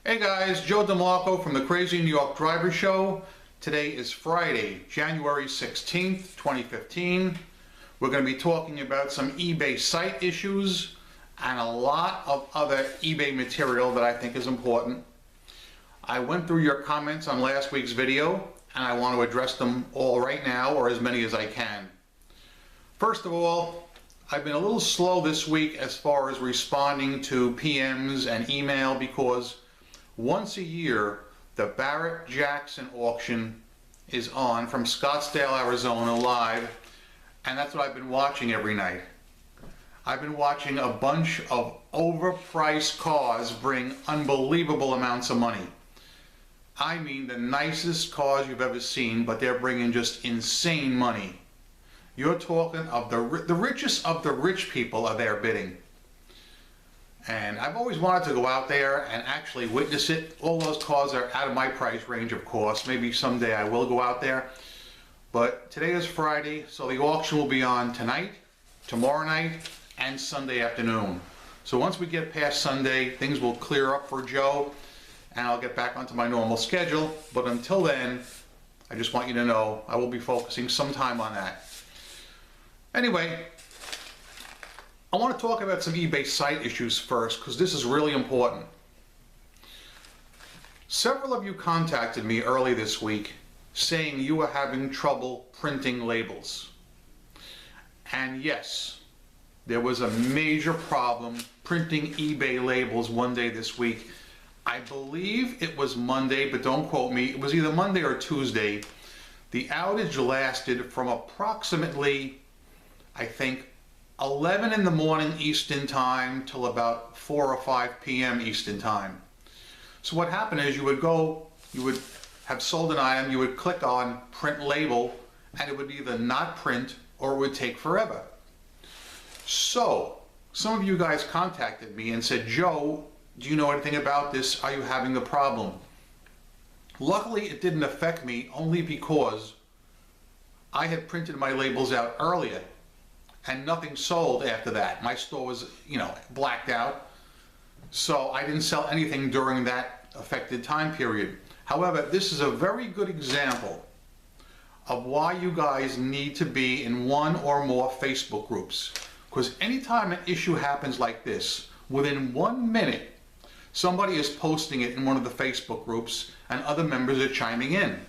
Hey guys, Joe DeMarco from the Crazy New York Driver Show. Today is Friday, January 16th, 2015. We're going to be talking about some eBay site issues and a lot of other eBay material that I think is important. I went through your comments on last week's video and I want to address them all right now, or as many as I can. First of all, I've been a little slow this week as far as responding to PMs and email because once a year, the Barrett-Jackson auction is on from Scottsdale, Arizona live, and that's what I've been watching every night. I've been watching a bunch of overpriced cars bring unbelievable amounts of money. I mean the nicest cars you've ever seen, but they're bringing just insane money. You're talking of the richest of the rich people are there bidding. And I've always wanted to go out there and actually witness it. All those cars are out of my price range, of course. Maybe someday I will go out there. But today is Friday, so the auction will be on tonight, tomorrow night, and Sunday afternoon. So once we get past Sunday, things will clear up for Joe, and I'll get back onto my normal schedule. But until then, I just want you to know I will be focusing some time on that. Anyway, I want to talk about some eBay site issues first because this is really important. Several of you contacted me early this week saying you were having trouble printing labels. And yes, there was a major problem printing eBay labels one day this week. I believe it was Monday, but don't quote me. It was either Monday or Tuesday. The outage lasted from approximately, I think, 11 in the morning Eastern time till about 4 or 5 p.m. Eastern time. So what happened is you would have sold an item, you would click on print label, and it would either not print or it would take forever. So some of you guys contacted me and said, Joe, do you know anything about this? Are you having the problem? Luckily it didn't affect me only because I had printed my labels out earlier and nothing sold after that. My store was, blacked out. So I didn't sell anything during that affected time period. However, this is a very good example of why you guys need to be in one or more Facebook groups. Because anytime an issue happens like this, within 1 minute, somebody is posting it in one of the Facebook groups and other members are chiming in.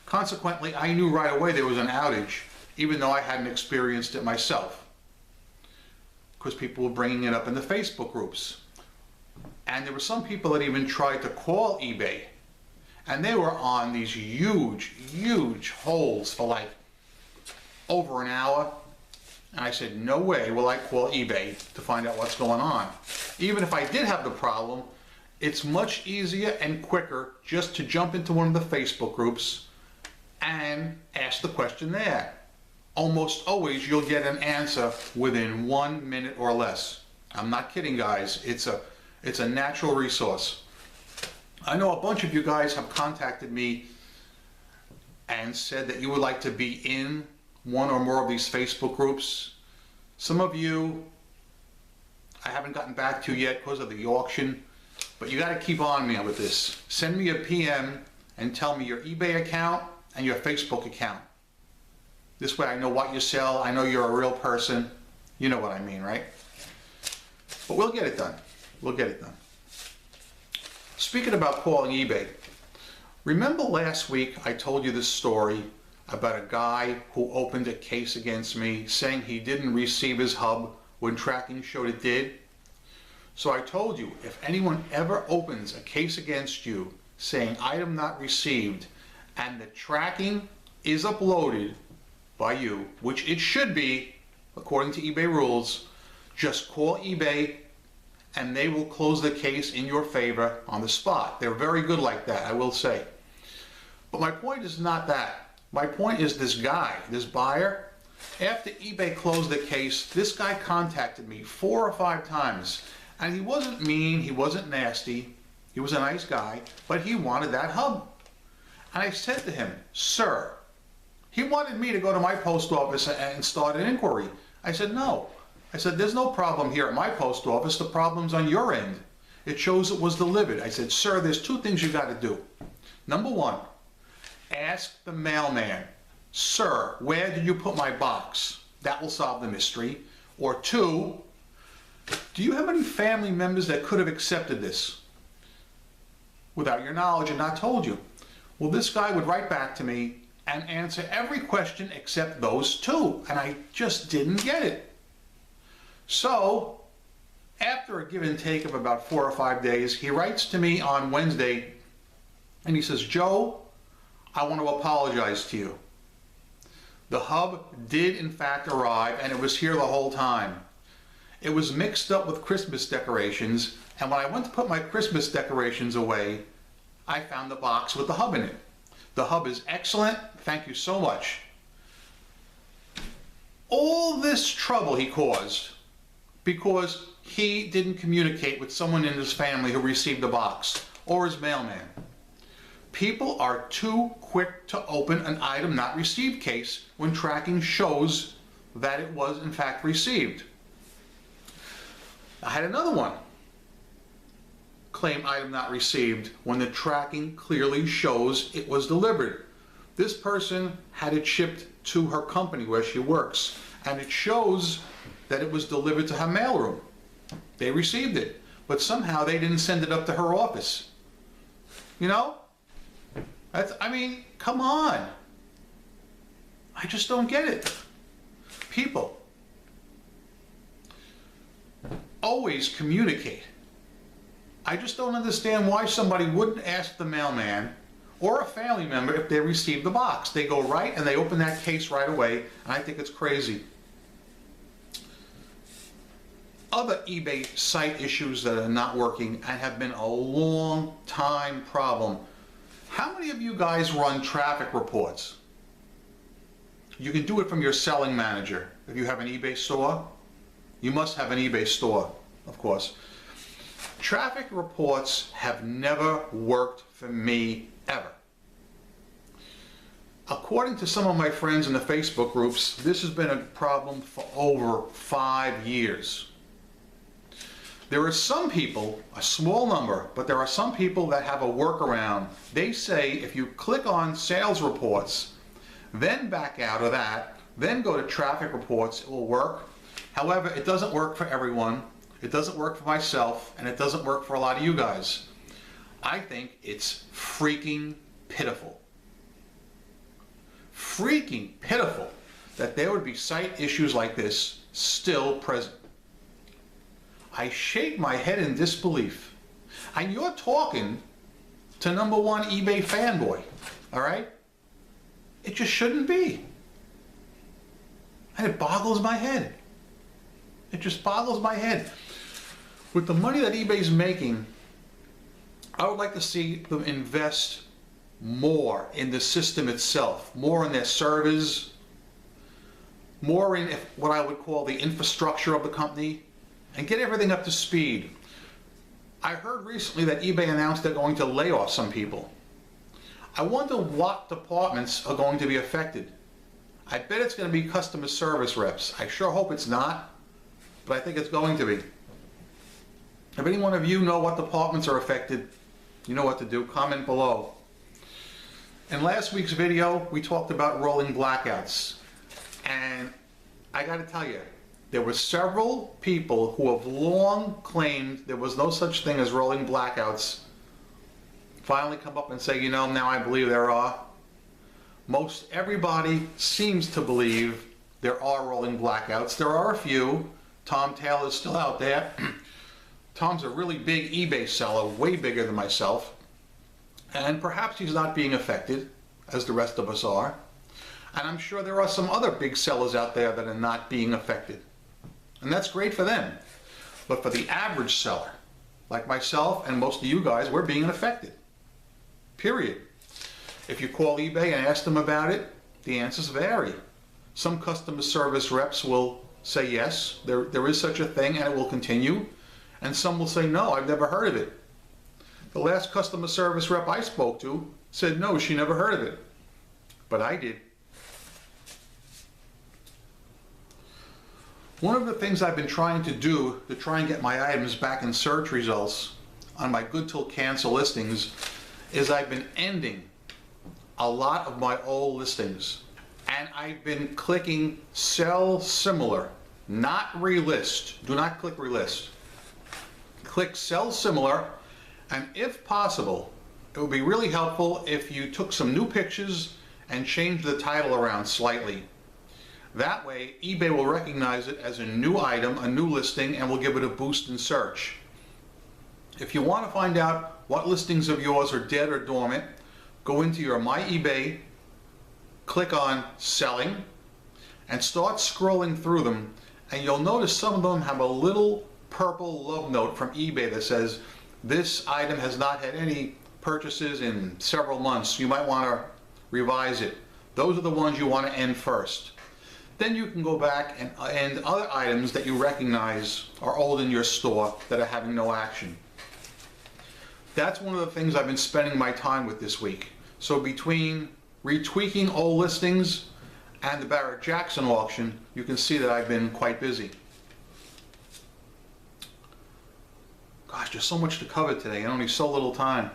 Consequently, I knew right away there was an outage, even though I hadn't experienced it myself, because people were bringing it up in the Facebook groups. And there were some people that even tried to call eBay, and they were on these huge holds for like over an hour, and I said, no way will I call eBay to find out what's going on. Even if I did have the problem, it's much easier and quicker just to jump into one of the Facebook groups and ask the question there. Almost always you'll get an answer within 1 minute or less. I'm not kidding, guys. It's a natural resource. I know a bunch of you guys have contacted me and said that you would like to be in one or more of these Facebook groups. Some of you I haven't gotten back to yet because of the auction, but you got to keep on me with this. Send me a PM and tell me your eBay account and your Facebook account. This way I know what you sell, I know you're a real person. You know what I mean, right? But we'll get it done. We'll get it done. Speaking about calling eBay, remember last week I told you this story about a guy who opened a case against me saying he didn't receive his hub when tracking showed it did? So I told you, if anyone ever opens a case against you saying item not received and the tracking is uploaded by you, which it should be according to eBay rules, just call eBay and they will close the case in your favor on the spot. They're very good like that, I will say. But my point is not that. My point is this guy, this buyer, after eBay closed the case, this guy contacted me 4 or 5 times. And he wasn't mean, he wasn't nasty, he was a nice guy, but he wanted that hub. And I said to him, sir, he wanted me to go to my post office and start an inquiry. I said, no. I said, there's no problem here at my post office. The problem's on your end. It shows it was delivered. I said, sir, there's two things you got to do. Number one, ask the mailman, sir, where did you put my box? That will solve the mystery. Or two, do you have any family members that could have accepted this without your knowledge and not told you? Well, this guy would write back to me and answer every question except those two, and I just didn't get it. So, after a give and take of about 4 or 5 days, he writes to me on Wednesday and he says, Joe, I want to apologize to you. The hub did in fact arrive and it was here the whole time. It was mixed up with Christmas decorations, and when I went to put my Christmas decorations away, I found the box with the hub in it. The hub is excellent. Thank you so much. All this trouble he caused because he didn't communicate with someone in his family who received the box or his mailman. People are too quick to open an item not received case when tracking shows that it was in fact received. I had another one. Claim item not received when the tracking clearly shows it was delivered. This person had it shipped to her company where she works, and it shows that it was delivered to her mailroom. They received it, but somehow they didn't send it up to her office. You know? I mean, come on. I just don't get it. People, always communicate. I just don't understand why somebody wouldn't ask the mailman or a family member if they received the box. They go right and they open that case right away, and I think it's crazy. Other eBay site issues that are not working and have been a long time problem. How many of you guys run traffic reports? You can do it from your selling manager. If you have an eBay store, you must have an eBay store, of course. Traffic reports have never worked for me ever. According to some of my friends in the Facebook groups, this has been a problem for over 5 years. There are some people, a small number, but there are some people that have a workaround. They say if you click on sales reports, then back out of that, then go to traffic reports, it will work. However, it doesn't work for everyone. It doesn't work for myself, and it doesn't work for a lot of you guys. I think it's freaking pitiful. Freaking pitiful that there would be site issues like this still present. I shake my head in disbelief. And you're talking to #1 eBay fanboy, all right? It just shouldn't be. And it boggles my head. It just boggles my head. With the money that eBay's making, I would like to see them invest more in the system itself, more in their servers, more in what I would call the infrastructure of the company, and get everything up to speed. I heard recently that eBay announced they're going to lay off some people. I wonder what departments are going to be affected. I bet it's going to be customer service reps. I sure hope it's not, but I think it's going to be. If any one of you know what departments are affected, you know what to do. Comment below. In last week's video, we talked about rolling blackouts. And I got to tell you, there were several people who have long claimed there was no such thing as rolling blackouts finally come up and say, you know, now I believe there are. Most everybody seems to believe there are rolling blackouts. There are a few. Tom Taylor's still out there. Tom's a really big eBay seller, way bigger than myself. And perhaps he's not being affected, as the rest of us are. And I'm sure there are some other big sellers out there that are not being affected. And that's great for them. But for the average seller, like myself and most of you guys, we're being affected. Period. If you call eBay and ask them about it, the answers vary. Some customer service reps will say yes, there is such a thing and it will continue. And some will say, no, I've never heard of it. The last customer service rep I spoke to said no, she never heard of it. But I did. One of the things I've been trying to do to try and get my items back in search results on my good till cancel listings is I've been ending a lot of my old listings, and I've been clicking sell similar, not relist. Do not click relist. Click sell similar, and if possible, it would be really helpful if you took some new pictures and changed the title around slightly. That way, eBay will recognize it as a new item, a new listing, and will give it a boost in search. If you want to find out what listings of yours are dead or dormant, go into your My eBay, click on Selling, and start scrolling through them, and you'll notice some of them have a little purple love note from eBay that says, this item has not had any purchases in several months. You might want to revise it. Those are the ones you want to end first. Then you can go back and end other items that you recognize are old in your store that are having no action. That's one of the things I've been spending my time with this week. So between retweaking old listings and the Barrett Jackson auction, you can see that I've been quite busy. Gosh, there's so much to cover today and only so little time.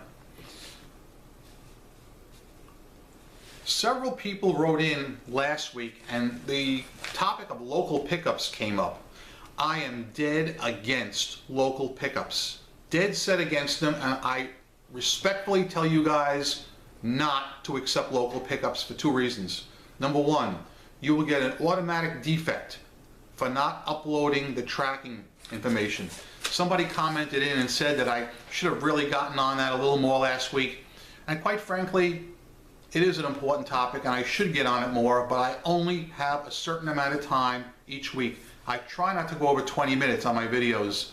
Several people wrote in last week and the topic of local pickups came up. I am dead against local pickups. Dead set against them, and I respectfully tell you guys not to accept local pickups for two reasons. Number one, you will get an automatic defect for not uploading the tracking information. Somebody commented in and said that I should have really gotten on that a little more last week, and quite frankly, it is an important topic and I should get on it more, but I only have a certain amount of time each week. I try not to go over 20 minutes on my videos,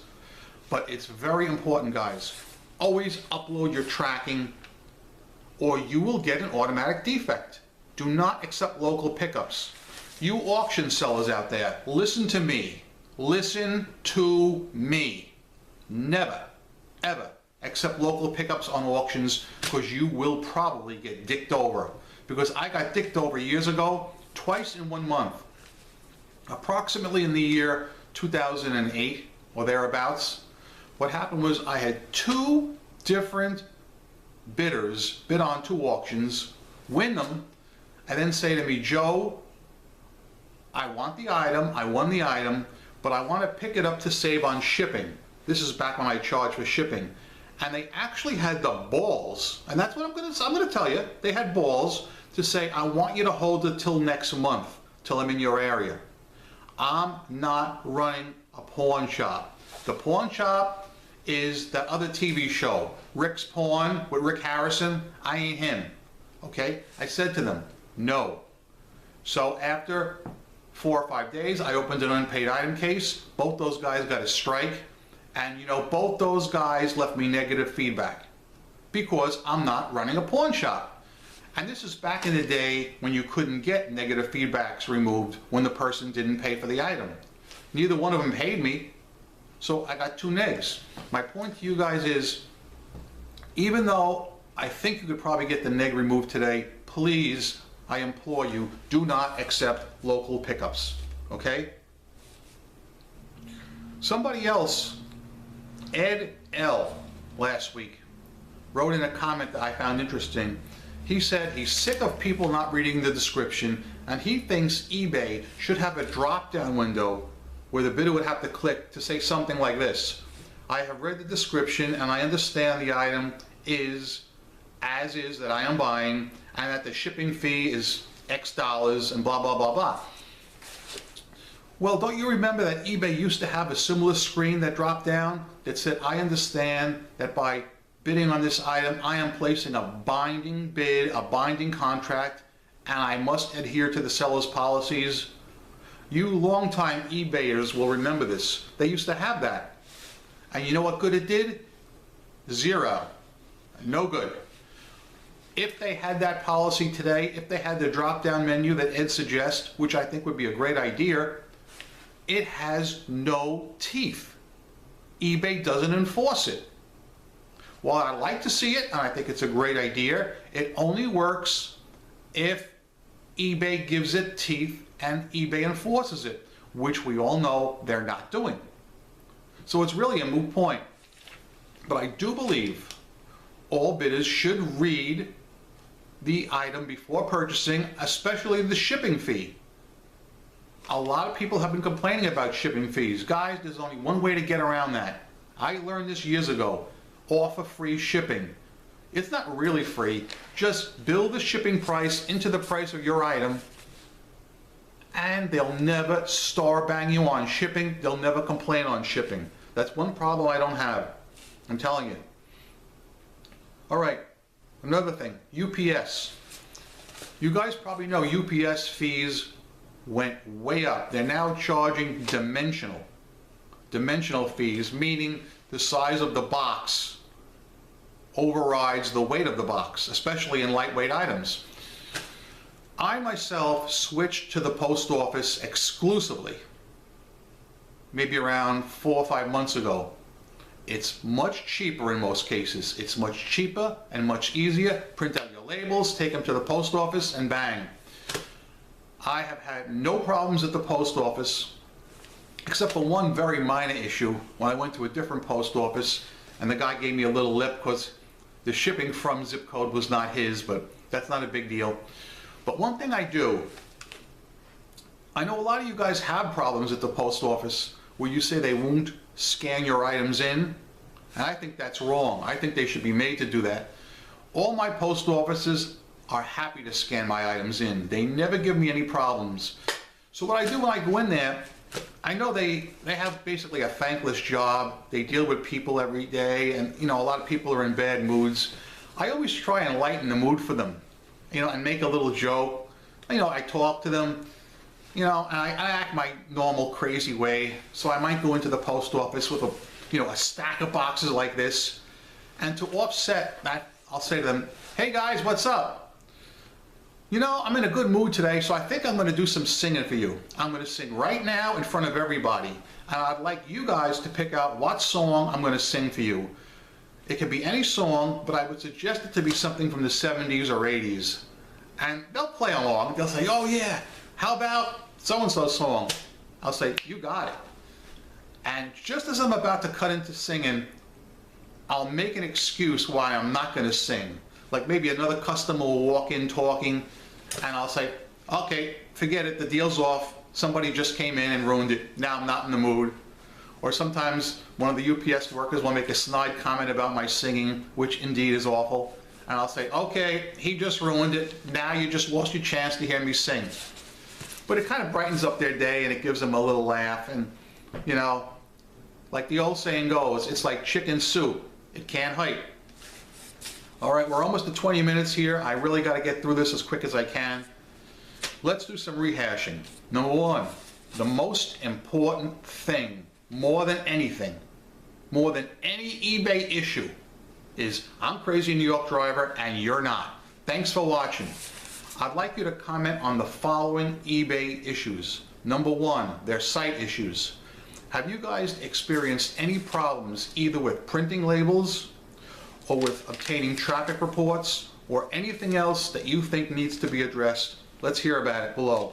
but it's very important, guys. Always upload your tracking or you will get an automatic defect. Do not accept local pickups. You auction sellers out there, listen to me. Listen to me. Never, ever accept local pickups on auctions, because you will probably get dicked over. Because I got dicked over years ago, twice in 1 month. Approximately in the year 2008 or thereabouts. What happened was I had two different bidders bid on two auctions, win them, and then say to me, Joe, I want the item, I won the item, but I want to pick it up to save on shipping. This is back when I charged for shipping. And they actually had the balls, and that's what I'm going to tell you, they had balls to say, I want you to hold it till next month, till I'm in your area. I'm not running a pawn shop. The pawn shop is that other TV show, Rick's Pawn with Rick Harrison. I ain't him. Okay? I said to them, no. So after 4 or 5 days, I opened an unpaid item case. Both those guys got a strike. And you know, both those guys left me negative feedback because I'm not running a pawn shop. And this is back in the day when you couldn't get negative feedbacks removed when the person didn't pay for the item. Neither one of them paid me, so I got 2 negs. My point to you guys is, even though I think you could probably get the neg removed today, please, I implore you, do not accept local pickups, okay? Somebody else, Ed L, last week, wrote in a comment that I found interesting. He said he's sick of people not reading the description, and he thinks eBay should have a drop-down window where the bidder would have to click to say something like this: I have read the description and I understand the item is as is that I am buying, and that the shipping fee is X dollars and blah, blah, blah, blah. Well, don't you remember that eBay used to have a similar screen that dropped down that said, I understand that by bidding on this item, I am placing a binding bid, a binding contract, and I must adhere to the seller's policies? You longtime eBayers will remember this. They used to have that. And you know what good it did? Zero. No good. If they had that policy today, if they had the drop-down menu that Ed suggests, which I think would be a great idea, it has no teeth. eBay doesn't enforce it. While I like to see it, and I think it's a great idea, it only works if eBay gives it teeth and eBay enforces it, which we all know they're not doing. So it's really a moot point. But I do believe all bidders should read the item before purchasing, especially the shipping fee. A lot of people have been complaining about shipping fees. Guys, there's only one way to get around that. I learned this years ago. Offer free shipping. It's not really free. Just bill the shipping price into the price of your item, and they'll never star bang you on shipping. They'll never complain on shipping. That's one problem I don't have. I'm telling you. All right, another thing, UPS. You guys probably know UPS fees went way up. They're now charging dimensional fees, meaning the size of the box overrides the weight of the box, especially in lightweight items. I myself switched to the post office exclusively, maybe around 4 or 5 months ago. It's much cheaper in most cases. It's much cheaper and much easier. Print out your labels, take them to the post office, and bang. I have had no problems at the post office, except for one very minor issue when I went to a different post office and the guy gave me a little lip because the shipping from zip code was not his, but that's not a big deal. But one thing I do, I know a lot of you guys have problems at the post office where you say they won't scan your items in, and I think that's wrong. I think they should be made to do that. All my post offices are happy to scan my items in. They never give me any problems. So what I do when I go in there, I know they have basically a thankless job. They deal with people every day, and you know, a lot of people are in bad moods. I always try and lighten the mood for them, you know, and make a little joke. You know, I talk to them, you know, and I act my normal crazy way. So I might go into the post office with a stack of boxes like this, and to offset that, I'll say to them, "Hey guys, what's up? You know, I'm in a good mood today, so I think I'm going to do some singing for you. I'm going to sing right now in front of everybody. And I'd like you guys to pick out what song I'm going to sing for you. It could be any song, but I would suggest it to be something from the 70s or 80s. And they'll play along. They'll say, oh yeah, how about so-and-so song? I'll say, you got it. And just as I'm about to cut into singing, I'll make an excuse why I'm not going to sing. Like maybe another customer will walk in talking, and I'll say, okay, forget it, the deal's off. Somebody just came in and ruined it. Now I'm not in the mood. Or sometimes one of the UPS workers will make a snide comment about my singing, which indeed is awful. And I'll say, okay, he just ruined it. Now you just lost your chance to hear me sing. But it kind of brightens up their day and it gives them a little laugh. And, you know, like the old saying goes, it's like chicken soup. It can't hurt. All right, we're almost at 20 minutes here. I really got to get through this as quick as I can. Let's do some rehashing. Number one, the most important thing, more than anything, more than any eBay issue, is I'm Crazy New York Driver and you're not. Thanks for watching. I'd like you to comment on the following eBay issues. Number one, their site issues. Have you guys experienced any problems either with printing labels or with obtaining traffic reports or anything else that you think needs to be addressed? Let's hear about it below.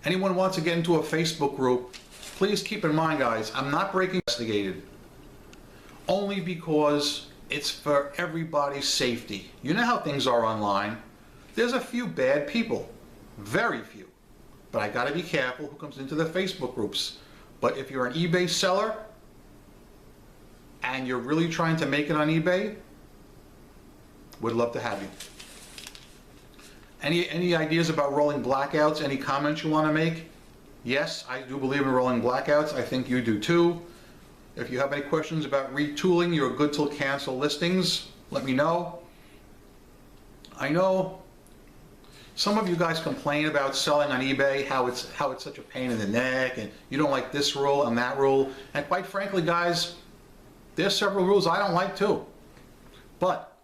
Anyone wants to get into a Facebook group, please keep in mind, guys, I'm not breaking investigated. Only because it's for everybody's safety. You know how things are online. There's a few bad people, very few. But I gotta be careful who comes into the Facebook groups. But if you're an eBay seller and you're really trying to make it on eBay, would love to have you. Any ideas about rolling blackouts? Any comments you want to make? Yes, I do believe in rolling blackouts. I think you do too. If you have any questions about retooling your good till cancel listings, let me know. I know some of you guys complain about selling on eBay, how it's such a pain in the neck, and you don't like this rule and that rule. And quite frankly, guys, there's several rules I don't like too. But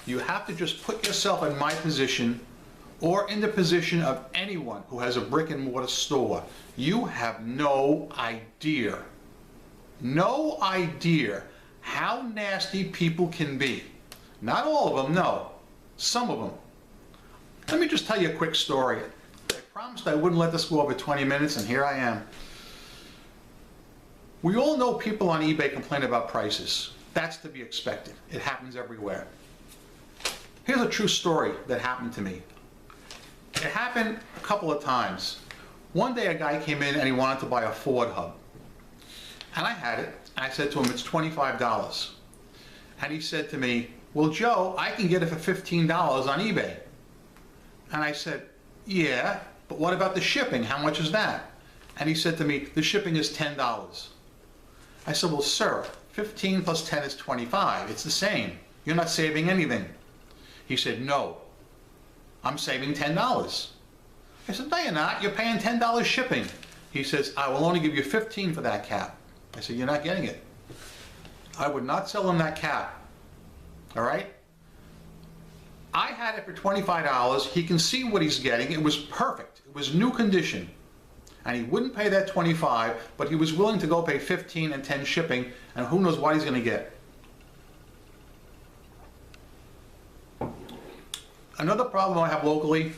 you have to just put yourself in my position or in the position of anyone who has a brick and mortar store. You have no idea how nasty people can be. Not all of them, no. Some of them. Let me just tell you a quick story. I promised I wouldn't let this go over 20 minutes, and here I am. We all know people on eBay complain about prices. That's to be expected. It happens everywhere. Here's a true story that happened to me. It happened a couple of times. One day a guy came in and he wanted to buy a Ford hub. And I had it. And I said to him, it's $25. And he said to me, well, Joe, I can get it for $15 on eBay. And I said, yeah, but what about the shipping? How much is that? And he said to me, the shipping is $10. I said, well, sir, 15 plus 10 is 25. It's the same. You're not saving anything. He said, no, I'm saving $10. I said, no, you're not. You're paying $10 shipping. He says, I will only give you 15 for that cap. I said, you're not getting it. I would not sell him that cap. All right? I had it for $25. He can see what he's getting. It was perfect. It was new condition. And he wouldn't pay that $25, but he was willing to go pay $15 and $10 shipping, and who knows what he's going to get. Another problem I have locally,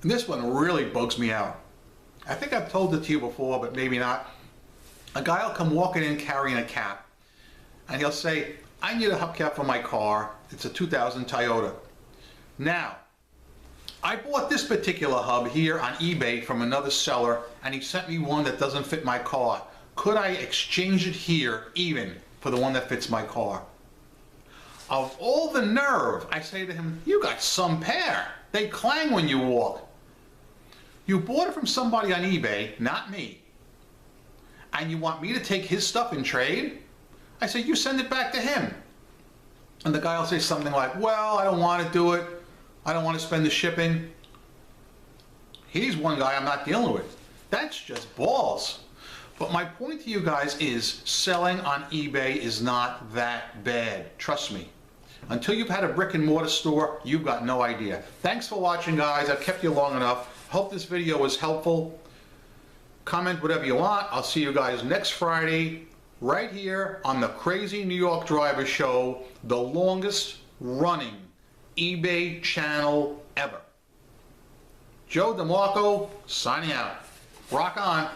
and this one really bugs me out. I think I've told it to you before, but maybe not. A guy will come walking in carrying a cap, and he'll say, I need a hubcap for my car. It's a 2000 Toyota. Now, I bought this particular hub here on eBay from another seller, and he sent me one that doesn't fit my car. Could I exchange it here even for the one that fits my car? Of all the nerve, I say to him, you got some pair. They clang when you walk. You bought it from somebody on eBay, not me, and you want me to take his stuff in trade? I say, you send it back to him. And the guy will say something like, well, I don't want to do it. I don't want to spend the shipping. He's one guy I'm not dealing with. That's just balls. But my point to you guys is selling on eBay is not that bad. Trust me. Until you've had a brick and mortar store, you've got no idea. Thanks for watching, guys. I've kept you long enough. Hope this video was helpful. Comment whatever you want. I'll see you guys next Friday right here on the Crazy New York Driver Show, the longest running eBay channel ever. Joe DeMarco signing out. Rock on.